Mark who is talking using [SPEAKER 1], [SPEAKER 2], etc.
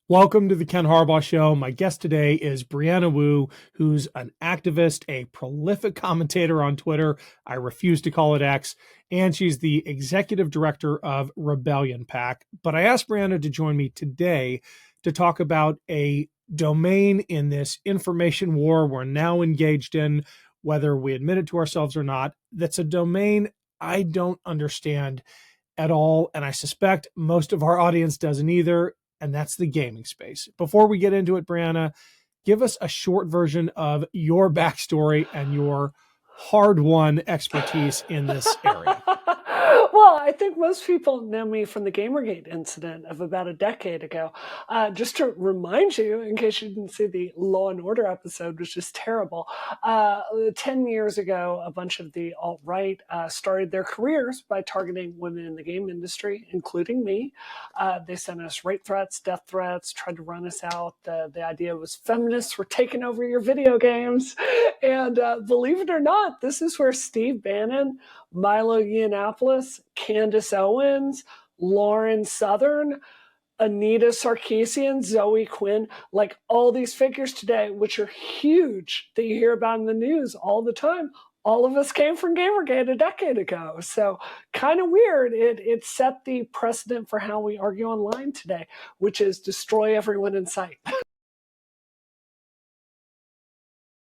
[SPEAKER 1] Welcome to the Ken Harbaugh Show. My guest today is Brianna Wu, who's an activist, a prolific commentator on Twitter. I refuse to call it X. And she's the executive director of Rebellion PAC. But I asked Brianna to join me today to talk about a domain in this information war we're now engaged in, whether we admit it to ourselves or not. That's a domain I don't understand at all. And I suspect most of our audience doesn't either. And that's the gaming space. Before we get into it, Brianna, give us a short version of your backstory and your hard-won expertise in this area.
[SPEAKER 2] Well, I think most people know me from the Gamergate incident of about a decade ago. Just to remind you, in case you didn't see the Law and Order episode, which is terrible, 10 years ago, a bunch of the alt-right started their careers by targeting women in the game industry, including me. They sent us rape threats, death threats, tried to run us out. The idea was feminists were taking over your video games. And believe it or not, this is where Steve Bannon, Milo Yiannopoulos, Candace Owens, Lauren Southern, Anita Sarkeesian, Zoe Quinn, like all these figures today, which are huge that you hear about in the news all the time. All of us came from Gamergate a decade ago. So kind of weird. It set the precedent for how we argue online today, which is destroy everyone in sight.